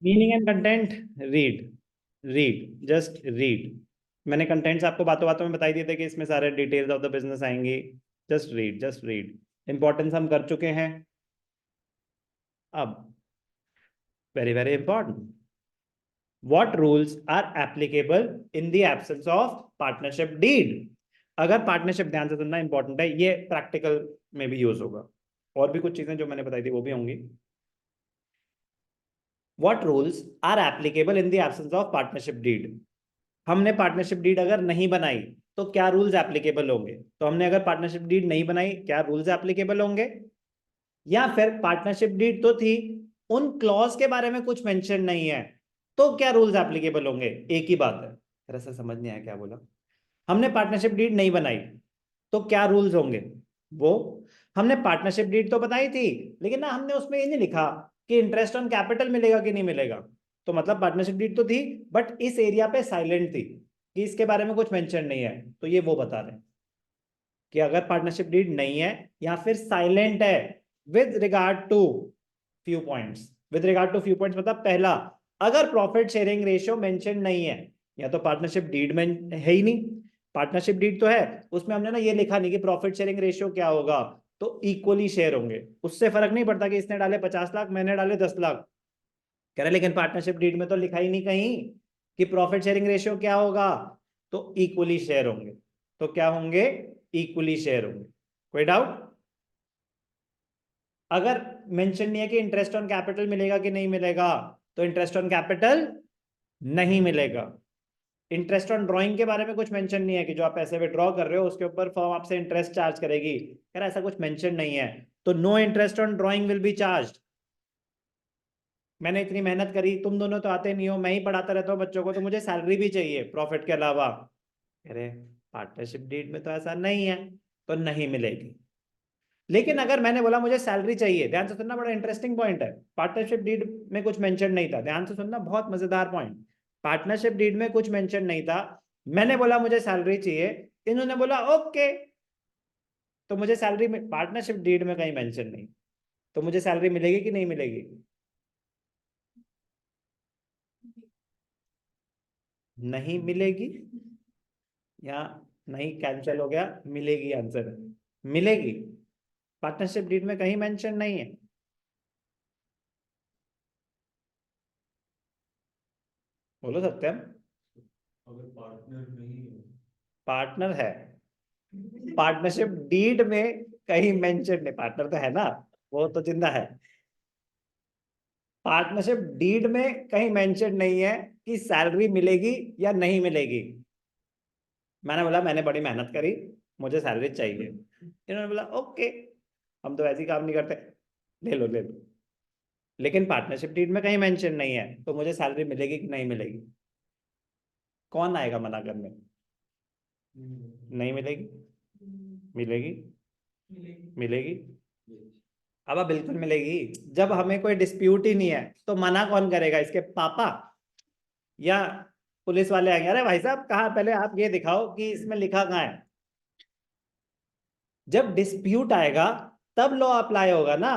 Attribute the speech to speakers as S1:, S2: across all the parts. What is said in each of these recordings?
S1: Meaning and content, read, read, just read. मैंने contents आपको बातों बातों में बताई दिए थे कि इसमें सारे डिटेल्स ऑफ द बिजनेस आएंगी। Just read, just read. Importance हम कर चुके हैं। अब very very important, what rules are applicable in the absence of partnership deed. अगर पार्टनरशिप, ध्यान से सुनना, इंपॉर्टेंट है, ये प्रैक्टिकल में भी यूज होगा, और भी कुछ चीजें जो मैंने बताई थी वो भी होंगी। What rules are applicable in the absence of partnership deed. हमने पार्टनरशिप डीड अगर नहीं बनाई तो क्या रूल्स एप्लीकेबल होंगे? तो हमने अगर पार्टनरशिप डीड नहीं बनाई, क्या रूल्स एप्लीकेबल होंगे? या फिर पार्टनरशिप डीड तो थी, उन क्लॉज के बारे में कुछ मेंशन नहीं है, तो क्या रूल्स एप्लीकेबल होंगे? एक ही बात है। जरा सा समझ नहीं आया क्या बोला। हमने पार्टनरशिप डीड नहीं बनाई तो क्या रूल्स होंगे? वो, हमने पार्टनरशिप डीड तो बताई थी, लेकिन ना हमने उसमें ये नहीं लिखा कि इंटरेस्ट ऑन कैपिटल मिलेगा कि नहीं मिलेगा। तो मतलब पार्टनरशिप डीड तो थी, बट इस एरिया पे साइलेंट थी कि इसके बारे में कुछ मेंशन नहीं है। तो ये वो बता रहे हैं कि अगर पार्टनरशिप डीड नहीं है या फिर साइलेंट है with regard to few points. With regard to few points मतलब पहला, अगर प्रॉफिट शेयरिंग रेशियो मेंशन नहीं है, या तो पार्टनरशिप डीड में है ही नहीं। पार्टनरशिप डीड तो है, उसमें हमने ना ये लिखा नहीं कि प्रॉफिट शेयरिंग रेशियो क्या होगा, तो इक्वली शेयर होंगे। उससे फर्क नहीं पड़ता कि इसने डाले 50 लाख, मैंने डाले 10 लाख। कह रहे लेकिन पार्टनरशिप डीड में तो लिखा ही नहीं कहीं कि प्रॉफिट शेयरिंग रेशियो क्या होगा, तो इक्वली शेयर होंगे। तो क्या होंगे? इक्वली शेयर होंगे। कोई डाउट? अगर मेंशन नहीं है कि इंटरेस्ट ऑन कैपिटल मिलेगा कि नहीं मिलेगा, तो इंटरेस्ट ऑन कैपिटल नहीं मिलेगा। इंटरेस्ट ऑन ड्रॉइंग के बारे में कुछ मेंशन नहीं है कि जो आप पैसे विड्रॉ कर रहे हो उसके ऊपर फर्म आपसे इंटरेस्ट चार्ज करेगी, यार ऐसा कुछ मेंशन नहीं है। तो no interest on drawing will be charge. मैंने इतनी मेहनत करी, तुम दोनों तो आते नहीं हो, मैं ही पढ़ाता रहता हूँ बच्चों को, तो मुझे सैलरी भी चाहिए प्रॉफिट के अलावा। अरे पार्टनरशिप डीड में तो ऐसा नहीं है, तो नहीं मिलेगी। लेकिन अगर मैंने बोला मुझे सैलरी चाहिए, ध्यान से सुनना, बड़ा इंटरेस्टिंग पॉइंट है। पार्टनरशिप डीड में कुछ मेंशन नहीं था, ध्यान से सुनना, बहुत मजेदार पॉइंट। पार्टनरशिप डीड में कुछ मेंशन नहीं था, मैंने बोला मुझे सैलरी चाहिए, इन्होंने बोला ओके, तो मुझे सैलरी में, पार्टनरशिप डीड में कहीं मेंशन नहीं, तो मुझे सैलरी मिलेगी कि नहीं मिलेगी? नहीं मिलेगी, या नहीं कैंसिल हो गया, मिलेगी आंसर है। मिलेगी। पार्टनरशिप डीड में कहीं मेंशन नहीं है। बोलो सत्यम।
S2: अगर पार्टनर नहीं है,
S1: पार्टनर है, पार्टनरशिप डीड में कहीं मेंशन नहीं, पार्टनर तो है ना, वो तो जिंदा है। पार्टनरशिप डीड में कहीं मेंशन नहीं है कि सैलरी मिलेगी या नहीं मिलेगी। मैंने बोला मैंने बड़ी मेहनत करी, मुझे सैलरी चाहिए, इन्होंने बोला ओके, हम तो ऐसे ही काम नहीं करते, ले लो ले लो। लेकिन पार्टनरशिप डीड में कहीं मेंशन नहीं है, तो मुझे सैलरी मिलेगी कि नहीं मिलेगी? कौन आएगा मना करने? नहीं मिलेगी। मिलेगी। मिलेगी। अब बिल्कुल मिलेगी। जब हमें कोई डिस्प्यूट ही नहीं है तो मना कौन करेगा? इसके पापा या पुलिस वाले आएंगे, अरे भाई साहब कहाँ, पहले आप ये दिखाओ कि इसमें लिखा कहाँ है। जब डिस्प्यूट आएगा तब लॉ अप्लाई होगा ना,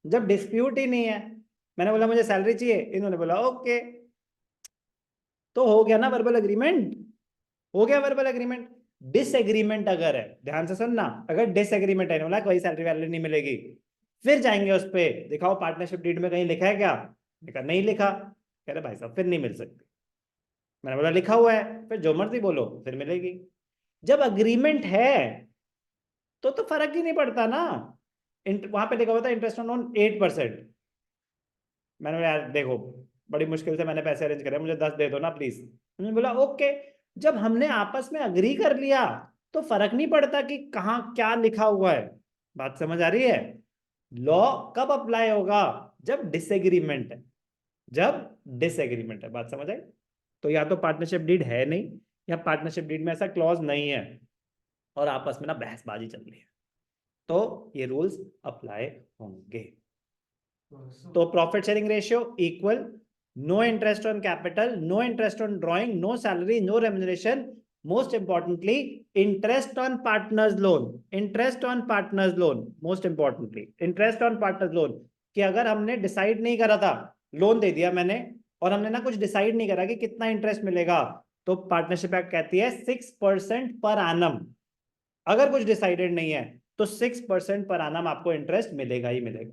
S1: जब डिस्प्यूट ही नहीं है। मैंने बोला मुझे सैलरी चाहिए, इन्होंने बोला ओके, तो हो गया ना वर्बल एग्रीमेंट। हो गया वर्बल एग्रीमेंट। डिसएग्रीमेंट अगर है, ध्यान से सुनना, अगर डिसएग्रीमेंट है, बोला कोई सैलरी वैलरी नहीं मिलेगी, फिर जाएंगे उस पे, दिखाओ पार्टनरशिप डीड में कहीं लिखा है क्या? लिखा नहीं, लिखा, कह रहे भाई साहब फिर नहीं मिल सकती। मैंने बोला लिखा हुआ है, फिर जो मर्जी बोलो, फिर मिलेगी। जब अग्रीमेंट है तो फर्क ही नहीं पड़ता ना। वहां पे लिखा हुआ था इंटरेस्ट ऑन लोन 8%। मैंने बोला यार देखो, बड़ी मुश्किल से मैंने पैसे अरेंज करे, मुझे 10 दे दो ना प्लीज। उन्होंने बोला ओके। जब हमने आपस में अग्री कर लिया तो फर्क नहीं पड़ता कि कहाँ क्या लिखा हुआ है। बात समझ आ रही है? लॉ कब अप्लाई होगा? जब डिसएग्रीमेंट है। जब डिसएग्रीमेंट है, बात समझ आई? तो या तो पार्टनरशिप डीड है नहीं, या पार्टनरशिप डीड में ऐसा क्लॉज नहीं है, और आपस में ना बहसबाजी चल रही है, तो ये रूल्स अप्लाई होंगे। तो profit sharing ratio equal, no interest on capital, no interest on drawing, no salary, no remuneration, most importantly interest on partners loan. Interest on partners loan, most importantly interest on partners loan, कि अगर हमने decide नहीं करा था, loan दे दिया मैंने, और हमने ना कुछ डिसाइड नहीं करा कि कितना इंटरेस्ट मिलेगा, तो पार्टनरशिप एक्ट कहती है 6% पर एनम। अगर कुछ डिसाइडेड नहीं है तो 6% पर एनम आपको इंटरेस्ट मिलेगा ही मिलेगा।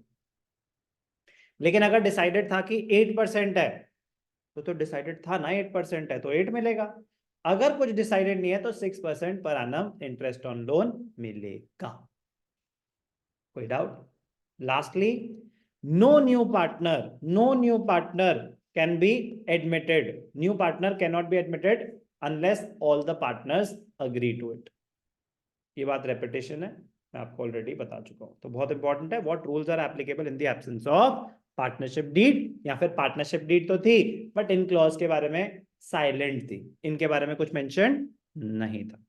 S1: लेकिन अगर डिसाइडेड था कि 8% है, तो डिसाइडेड था ना 8% है तो 8 मिलेगा। अगर कुछ डिसाइडेड नहीं है तो 6% per annum interest on loan मिलेगा। कोई doubt? Lastly, no new partner can be admitted. New partner can not be admitted unless all the partners agree to it. ये बात रेपिटेशन है, मैं आपको ऑलरेडी बता चुका हूं। तो बहुत इंपॉर्टेंट है, what rules are applicable in the absence of partnership deed, या फिर पार्टनरशिप डीड तो थी बट इन क्लॉज के बारे में साइलेंट थी, इनके बारे में कुछ मेंशन नहीं था।